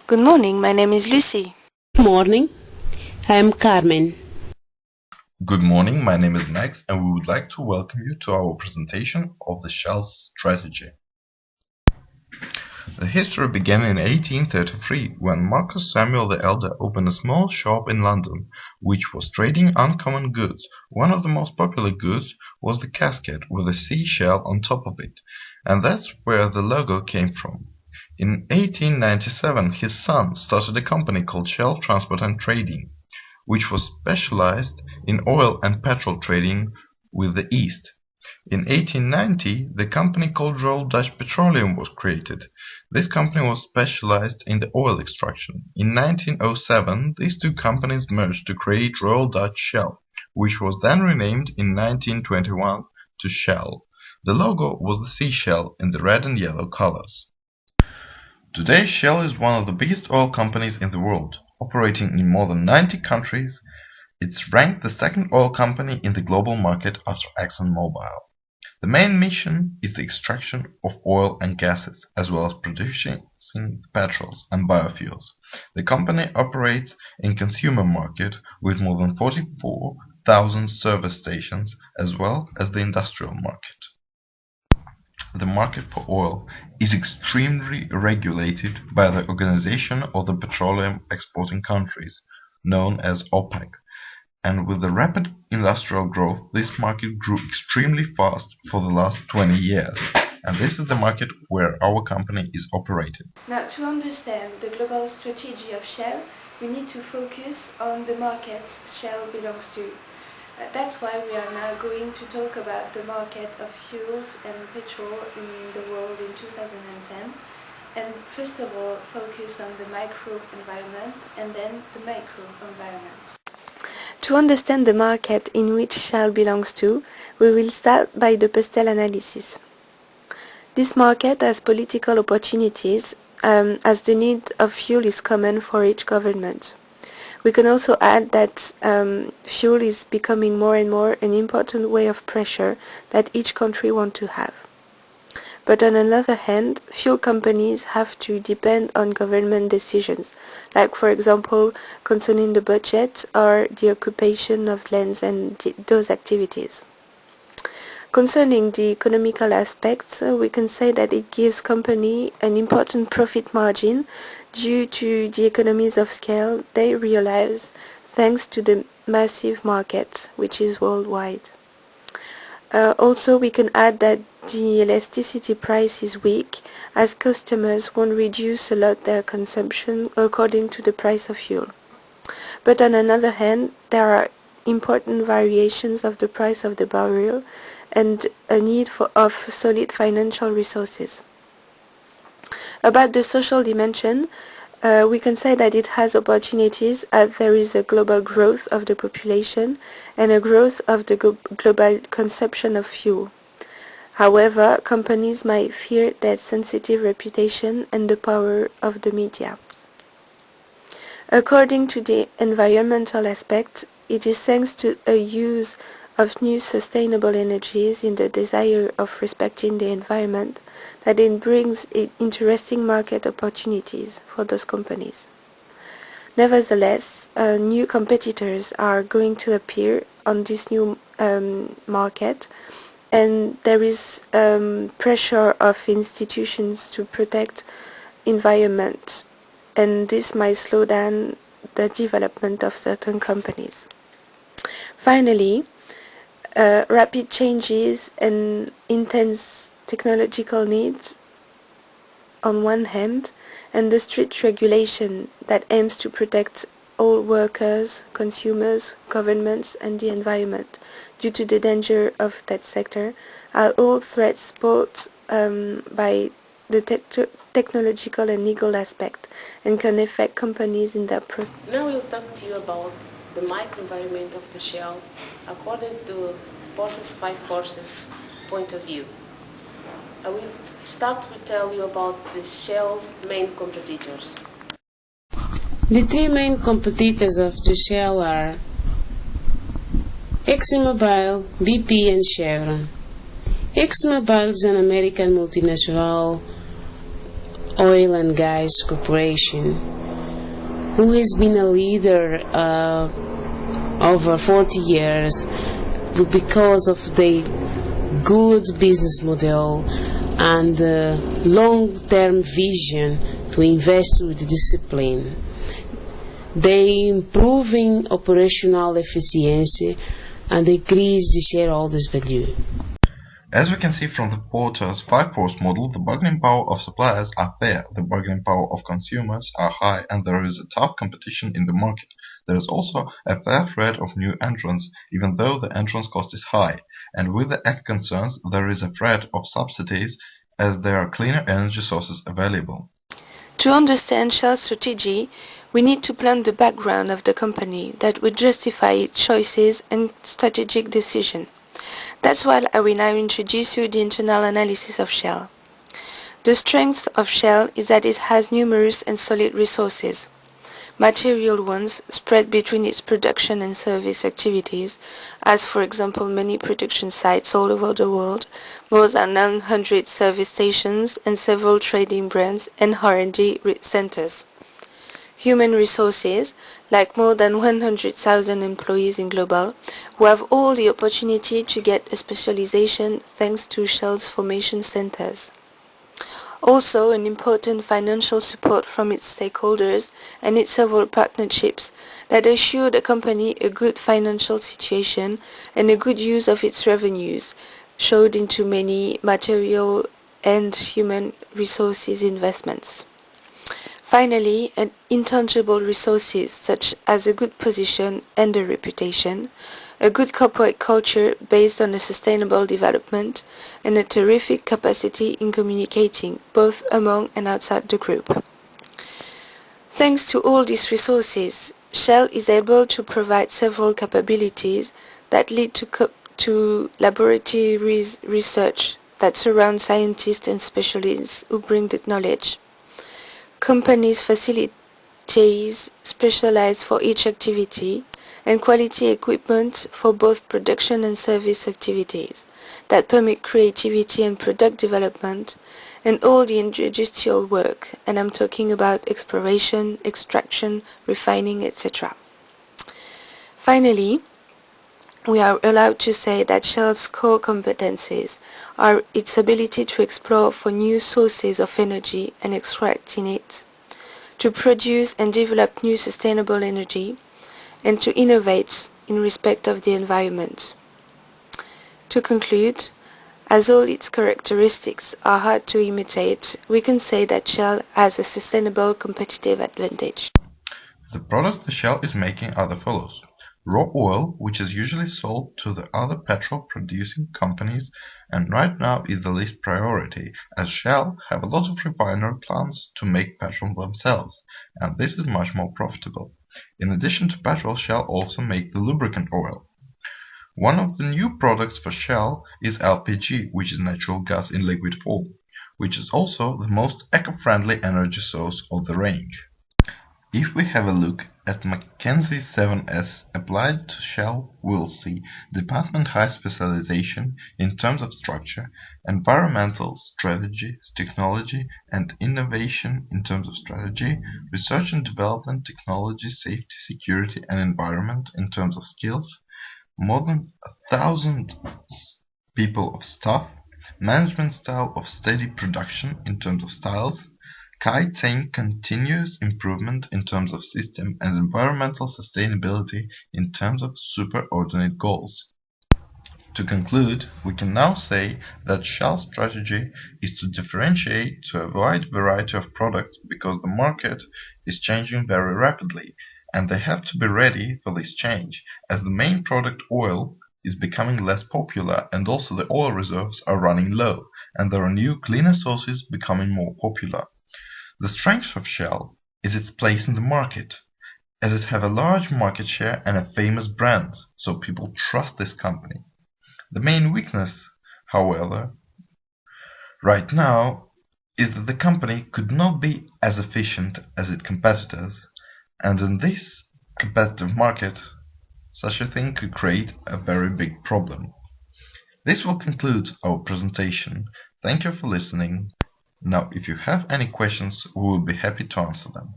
Good morning, my name is Lucy. Good morning, I'm Carmen. Good morning, my name is Max, and we would like to welcome you to our presentation of the Shell's strategy. The history began in 1833 when Marcus Samuel the Elder opened a small shop in London, which was trading uncommon goods. One of the most popular goods was the casket with a seashell on top of it, and that's where the logo came from. In 1897 his son started a company called Shell Transport and Trading, which was specialized in oil and petrol trading with the East. In 1890, the company called Royal Dutch Petroleum was created. This company was specialized in the oil extraction. In 1907, these two companies merged to create Royal Dutch Shell, which was then renamed in 1921 to Shell. The logo was the seashell in the red and yellow colors. Today, Shell is one of the biggest oil companies in the world. Operating in more than 90 countries, it's ranked the second oil company in the global market after ExxonMobil. The main mission is the extraction of oil and gases, as well as producing petrols and biofuels. The company operates in consumer market with more than 44,000 service stations, as well as the industrial market. The market for oil is extremely regulated by the Organization of the Petroleum Exporting Countries, known as OPEC, and with the rapid industrial growth, this market grew extremely fast for the last 20 years, and this is the market where our company is operated. Now, to understand the global strategy of Shell, we need to focus on the markets Shell belongs to. That's why we are now going to talk about the market of fuels and petrol in the world in 2010, and first of all focus on the micro environment and then the macro environment. To understand the market in which Shell belongs to, we will start by the pastel analysis. This market has political opportunities as the need of fuel is common for each government. We can also add that fuel is becoming more and more an important way of pressure that each country wants to have. But on another hand, fuel companies have to depend on government decisions, like for example concerning the budget or the occupation of lands and those activities. Concerning the economical aspects, we can say that it gives company an important profit margin due to the economies of scale they realize thanks to the massive market, which is worldwide. Also, we can add that the elasticity price is weak, as customers won't reduce a lot their consumption according to the price of fuel. But on another hand, there are important variations of the price of the barrel and a need of solid financial resources. About the social dimension, we can say that it has opportunities as there is a global growth of the population and a growth of the global consumption of fuel. However, companies might fear their sensitive reputation and the power of the media. According to the environmental aspect, it is thanks to a use of new sustainable energies in the desire of respecting the environment that it brings interesting market opportunities for those companies. Nevertheless, new competitors are going to appear on this new market, and there is pressure of institutions to protect environment, and this might slow down the development of certain companies. Finally, rapid changes and intense technological needs on one hand, and the strict regulation that aims to protect all workers, consumers, governments and the environment due to the danger of that sector are all threats posed by the technological and legal aspect and can affect companies in their process. Now we'll talk to you about the microenvironment of the Shell according to Porter's 5 forces point of view. I will start to tell you about the Shell's main competitors. The three main competitors of the Shell are ExxonMobil, BP and Chevron. ExxonMobil is an American multinational oil and gas corporation, who has been a leader over 40 years because of the good business model and the long-term vision to invest with discipline. They improving operational efficiency and increase the shareholders' value. As we can see from the Porter's 5-force model, the bargaining power of suppliers are fair, the bargaining power of consumers are high, and there is a tough competition in the market. There is also a fair threat of new entrants, even though the entrance cost is high. And with the ag concerns, there is a threat of subsidies as there are cleaner energy sources available. To understand Shell's strategy, we need to plan the background of the company that would justify its choices and strategic decisions. That's why I will now introduce you the internal analysis of Shell. The strength of Shell is that it has numerous and solid resources. Material ones spread between its production and service activities, as for example many production sites all over the world, more than 900 service stations and several trading brands and R&D centers. Human resources, like more than 100,000 employees in global, who have all the opportunity to get a specialization thanks to Shell's formation centers. Also an important financial support from its stakeholders and its several partnerships that assure the company a good financial situation and a good use of its revenues, showed into many material and human resources investments. Finally, intangible resources such as a good position and a reputation, a good corporate culture based on a sustainable development, and a terrific capacity in communicating, both among and outside the group. Thanks to all these resources, Shell is able to provide several capabilities that lead to laboratory research that surround scientists and specialists who bring the knowledge. Companies facilities specialized for each activity, and quality equipment for both production and service activities that permit creativity and product development, and all the industrial work, and I'm talking about exploration, extraction, refining, etc. Finally, we are allowed to say that Shell's core competencies are its ability to explore for new sources of energy and extract in it, to produce and develop new sustainable energy, and to innovate in respect of the environment. To conclude, as all its characteristics are hard to imitate, we can say that Shell has a sustainable competitive advantage. The products the Shell is making are the follows. Raw oil, which is usually sold to the other petrol-producing companies, and right now is the least priority, as Shell have a lot of refinery plants to make petrol themselves, and this is much more profitable. In addition to petrol, Shell also make the lubricant oil. One of the new products for Shell is LPG, which is natural gas in liquid form, which is also the most eco-friendly energy source of the range. If we have a look at MN3027C applied to Shell, we'll see department high specialization in terms of structure, environmental strategy, technology and innovation in terms of strategy, research and development, technology, safety, security and environment in terms of skills, more than 1,000 people of staff, management style of steady production in terms of styles, saying continuous improvement in terms of system, and environmental sustainability in terms of superordinate goals. To conclude, we can now say that Shell's strategy is to differentiate to a wide variety of products because the market is changing very rapidly, and they have to be ready for this change, as the main product oil is becoming less popular and also the oil reserves are running low, and there are new cleaner sources becoming more popular. The strength of Shell is its place in the market, as it have a large market share and a famous brand, so people trust this company. The main weakness, however, right now, is that the company could not be as efficient as its competitors, and in this competitive market, such a thing could create a very big problem. This will conclude our presentation. Thank you for listening. Now, if you have any questions, we will be happy to answer them.